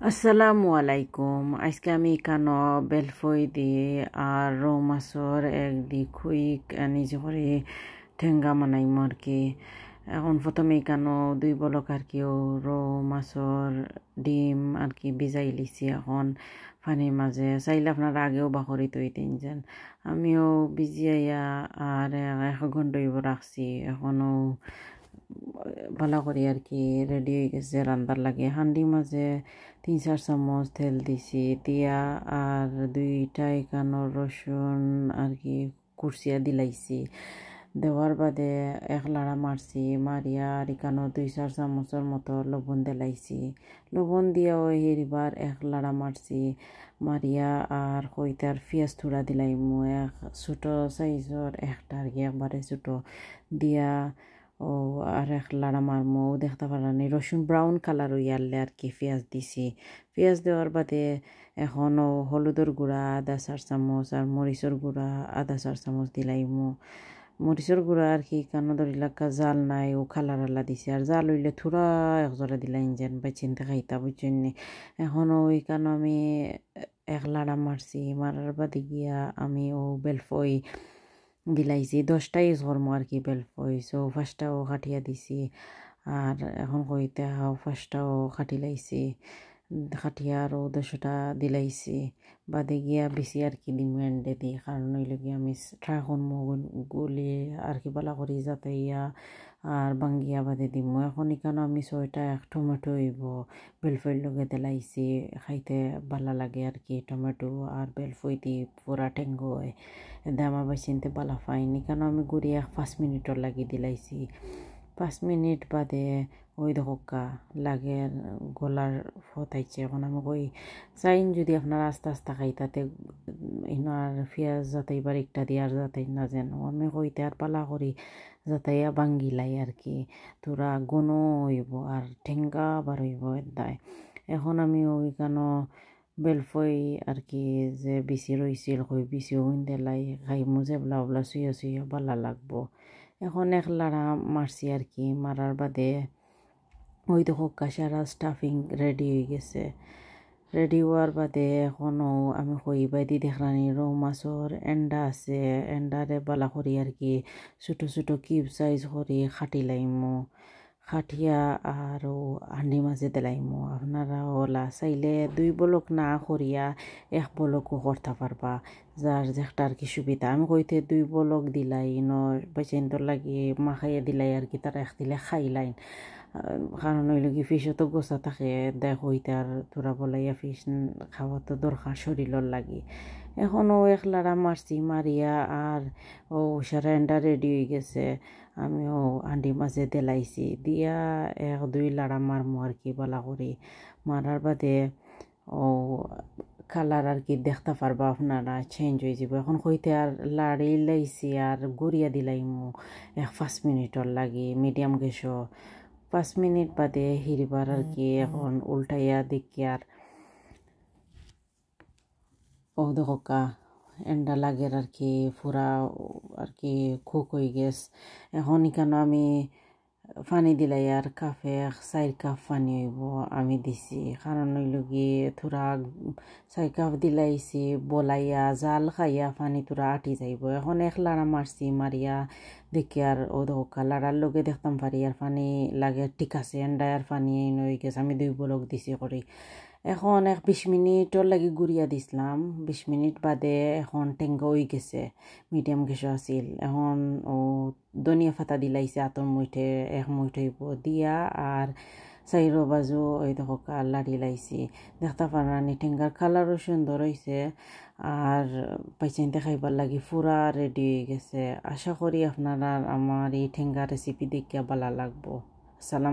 আসসালামু আলাইকুম। আজকে আমি কানো বেলফই দিয়ে আর রৌ মাছর একদি খুইক নিজে করে ঠেঙ্গা বানাইম আর কি। এখন প্রথমে কানো 2 বলক আর কি রৌ মাছর ডিম আর কি ভিজাই লিছি এখন পানির মাঝে। চাইলে আপনারা আগেও বাকরি তৈ তিনজন, আমিও ভিজিয়াইয়া আর 1 ঘন্টা রাখছি। এখনও ভালো করে আর কি রেডি হয়ে গেছে রান্নার লাগে। হান্ডি মাঝে 3-4 চামচ তেল দিছি দিয়া আর 2টা এখানোর রসুন আর কি কুচিয়া দিলাইছি। দেওয়ার বাদে 1 লাড়া মারছি, মারিয়া আর এখানো 2-4 চামচের মতো লবণ দিলাইছি। লবণ দিয়া ওই এবার 1 লাড়া মারছি, মারিয়া আর কইতার পেঁয়াজ থুড়া দিলাইমু 1 ছোট সাইজর একটা আর কি একবারে ছোট দিয়া ও আর 1 লাড়া মারমু। দেখতে পারানি রসুন ব্রাউন কালার হইয়ারলে আর কি পেঁয়াজ দিছি। পেঁয়াজ দেওয়ার বাদে এখনও হলুদের গুঁড়া 1/4 চামচ আর মরিচের গুঁড়া 1/4 চামচ দিলাইমু। মরিচের গুঁড়া আর কি কানো ধরিলাকা জাল নাই ও কালার আলা দিছে, আর জাল হইলে থোড়া একজোড়া দিলাই যেন বা চিনতে খাইতা বুঝছেন। এখনও ওই কানো আমি 1 লাড়া মারছি, মারার বাদে গিয়া আমি ও বেলফই দিলাইছি। 10টা ইউজ করবো আর কি বেলফই। সো 1টাও কাটিয়া দিছি আর এখন কইতে হাও 1টাও কাটি লাইছি, কাটিয়া আরও 10টা দিলাইছি। বাদে গিয়া বেশি আর কি দিম এন্ডে দিই, কারণ হইলে গিয়া আমি ট্রাই করবো গুলি আর কি বালা করি যাতে ইয়া আর বাঙ্গিয়া বাদে দিম। এখন এখানে আমি 6টা 1 টমেটো হইব বেলফইর লগে দিলাইছি, খাইতে ভালো লাগে আর কি টমেটো আর বেলফই দি পুরা টেঙ্গো হয়। এতে আমার বাচ্চিনতে বালা ফাইন। এখানে আমি গুড়িয়া 5 মিনিটর লাগি দিলাইছি। 5 মিনিট বাদে ওই দোকা লাগে গলার ফতাইছে। এখন আমি কই চাইন যদি আপনারা আস্তে আস্তে খাইতাতে ইনার পেঁয়াজ যাতে এবার একটা দিয়ার যাতে না যেন আমি কইতে আর পালা করি যাতে বাঙ্গিলাই আর কি তোরা গণ হইব আর ঠেঙ্গা বার হইব এদায়। এখন আমি ওইখানো বেলফই আর কি যে বিচি রইছিল কই বিচিও দেলাই খাইমু যে বলা বলা শুয়ে শুয়ে ভালো লাগবো। এখন 1 লাড়া মারছি আর কি, মারার বাদে ওই তো সারা স্টাফিং রেডি হয়ে গেছে। রেডি হওয়ার বাদে এখনও আমি কইবাই দি দেখলানি রৌ মাছর এন্ডা আছে, এন্ডারে বালা করি আর কি ছোট ছোট কিউব সাইজ করি খাটি লাইমু। খাটিয়া আরও হান্ডি মাঝে দিলাইমু। আপনারা ওলা চাইলে 2 বলক না করিয়া 1 বলকও করতে পারবা, যার যেটা আর কি সুবিধা। আমি কইতে 2 বলক দিলাই বেচেন্দর লাগি মাখাইয়া দিলাই আর কি তারা 1 দিলে খাইলাইন, কারণ হইল কি ফিশও তো গোছা থাকে দেখ হইতে আর তোরা বলাইয়া ফিশ খাওয়া তো দরকার শরীরের লাগি। এখনও 1 লাড়া মারছি, মারিয়া আর ও সারেন্ডা রেডি হয়ে গেছে। আমিও হান্ডি মাঝে দিলাইছি দিয়া 1-2 লাড়া মারমু আর কি বালা করি। মারার বাদে ও কালার আর কি দেখতে পারবা আপনারা চেঞ্জ হয়ে যাব। এখন কইতে আর লাড়ি লাইছি আর গুড়িয়া দিলাইমু 5 মিনিটর লাগি মিডিয়াম গ্যাসও। 5 মিনিট বাদে হিরিবার আর কি এখন উল্টাইয়া দেখি আর ও দোকা এন্ডা লাগের আর কি পুরা আর কি কুক হয়ে গেছে। এখন এখানে আমি পানি দিলাই আর কাপে 4 কাপ পানি হইব আমি দিছি, কারণ হইল গিয়ে থোড়া 4 কাপ দিলাইছি বলাইয়া জাল খাইয়া পানি তোরা আটি যাইব। এখন 1 লাড়া মারছি, মারিয়া দেখি আর ও দোকা লাড়ার লগে দেখতাম পারি আর পানি লাগে ঠিক আছে এন্ডা আর পানি হয়ে গেছে। আমি 2 বলক দিছি করি। এখন 20 মিনিটর লাগি গুড়িয়া দিছিলাম। 20 মিনিট বাদে এখন টেঙ্গা হয়ে গেছে, মিডিয়াম গ্যাসও আছিল। এখন ও ধনিয়া পাতা দিলাইছে আতর মুঠে 1 মুঠ হইব দিয়া আর 4 বাজু ওই দেখো লাড়ি লাইছি। দেখতে পারানি টেঙ্গার কালারও সুন্দর হয়েছে আর পাইচাইনতে খাইবার লাগি পুরা রেডি হয়ে গেছে। আশা করি আপনারা আমার এই টেঙ্গা রেসিপি দেখিয়া ভালো লাগবো। সালাম।